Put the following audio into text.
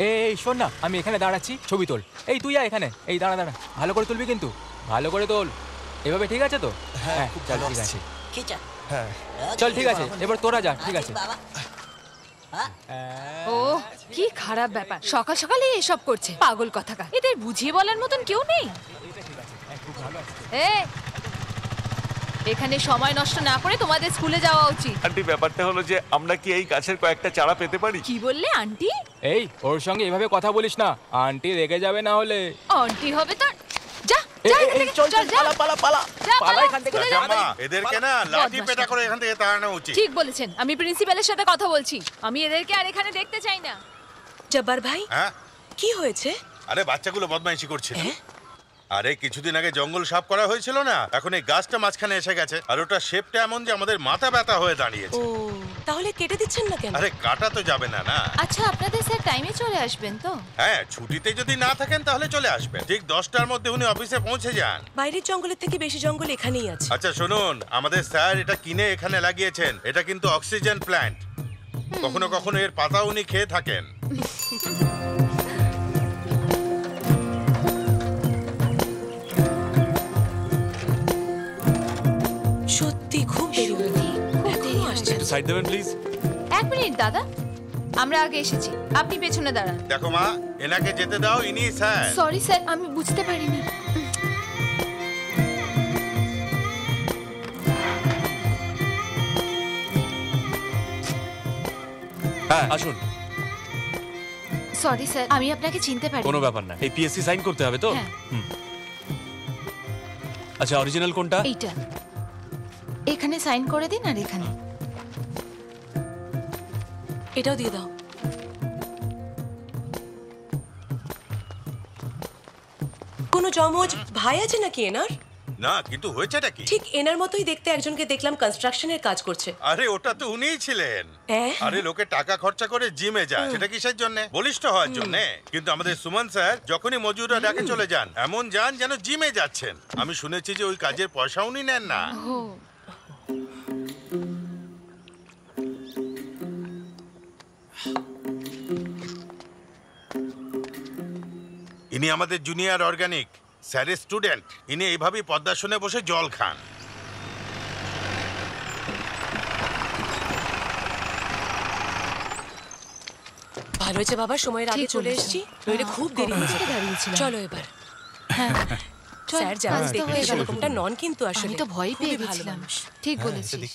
এই শোন না, আমি এখানে দাঁড়াচ্ছি, ছবি তোল। এই তুই আয় এখানে, এই দাঁড়া দাঁড়া, ভালো করে তুলবি কিন্তু, ভালো করে তোল। এভাবে ঠিক আছে তো? হ্যাঁ চল, ঠিক আছে। হ্যাঁ চল ঠিক আছে, এবার তোরা যা, ঠিক আছে। ও কি খারাপ ব্যাপার, সকাল সকালে এসব করছে, পাগল কথাকার। এদের বুঝিয়ে বলার মতন কেউ নেই। এখানে সময় নষ্ট না করে তোমাদের স্কুলে যাওয়া উচিত। আন্টি, ব্যাপারটা হলো যে আমরা কি এই গাছের কয়েকটা চারা পেতে পারি? কি বললে আন্টি? এই ওর সঙ্গে এভাবে কথা বলিস না, আন্টি রেগে যাবে না হলে। আন্টি হবে তো যা যা এখান থেকে, চল চল, যা। পালা পালা যা, পালা এখান থেকে। স্কুলে যা। এদেরকে না লাঠি পেটা করে এখান থেকে তাড়ানো উচিত। ঠিক বলেছেন, আমি প্রিন্সিপালের সাথে কথা বলছি। আমি এদেরকে আর এখানে দেখতে চাই না। জব্বার ভাই, হ্যাঁ কি হয়েছে? আরে বাচ্চাগুলো বদমাইশি করছিল। আরে কিছুদিন আগে জঙ্গল সাফ করা হয়েছিল না, এখন এই গাছটা মাঝখানে এসে গেছে, আর ওটা শেপটা এমন যে আমাদের মাথা ব্যথা হয়ে দাঁড়িয়েছে। ও তাহলে কেটে দিচ্ছেন না কেন? আরে কাটা তো যাবে না না। আচ্ছা আপনাদের স্যার টাইমে চলে আসবেন তো? হ্যাঁ, ছুটিতে যদি না থাকেন তাহলে চলে আসবেন, ঠিক 10টার মধ্যে উনি অফিসে পৌঁছে যান। বাইরের জঙ্গলের থেকে বেশি জঙ্গল এখানেই আছে। আচ্ছা শুনুন, আমাদের স্যার এটা কিনে এখানে লাগিয়েছেন, এটা কিন্তু অক্সিজেন প্ল্যান্ট। কখনো কখনো এর পাতা উনি খেয়ে থাকেন। সত্যি খুব দেরি হয়ে গেল। এখনই আসছে। সাইড দেবেন প্লিজ। এক মিনিট দাদা, আমরা আগে এসেছি, আপনি পেছনে দাঁড়ান। দেখো মা, এনাকে যেতে দাও, ইনি স্যার। সরি স্যার, আমি বুঝতে পারিনি। হ্যাঁ আসুন। সরি স্যার, আমি আপনাকে চিনতে পারি। কোনো ব্যাপার না, এই পিএসসি সাইন করতে হবে তো? হ্যাঁ। আচ্ছা, অরিজিনাল কোনটা? এইটা এখানে সাইন করে দিন, আর এখানে এটাও দিয়ে দাও। কোনো জমজ ভাই আছে নাকি এনার? না, কিন্তু হয়েছেটা কি? ঠিক এনার মতোই দেখতে একজনকে দেখলাম কনস্ট্রাকশনের কাজ করছে। আরে ওটা তো উনিই ছিলেন। হ্যাঁ। আরে লোকে টাকা খরচা করে জিমে যায়, সেটা কিসের জন্য? বলিষ্ঠ হওয়ার জন্য। কিন্তু আমাদের সুমন স্যার যখনই মজুররা ডাকে চলে যান, এমন যান যেন জিমে যাচ্ছেন। আমি শুনেছি যে ওই কাজের পয়সা উনি নেন না। ও ইনি আমাদের জুনিয়র অর্গানিক স্যারের স্টুডেন্ট। ইনি এইভাবেই পদ্মাসনে বসে জল খান। ভালো হয়েছে বাবা, সময়ের আগে ঠিক চলে বলেছো। এসেছি, নইলে খুব দেরি হয়ে যেত। দাঁড়িয়েছিলাম। চলো এবার। হ্যাঁ চল, স্যার যা কাজ তো দেখতে হয়ে গেল। সেরকমটা নন কিন্তু আসলে আমি তো ভয় পেয়ে খুবই ভালো গেছিলাম। মানুষ। ঠিক বলেছিস।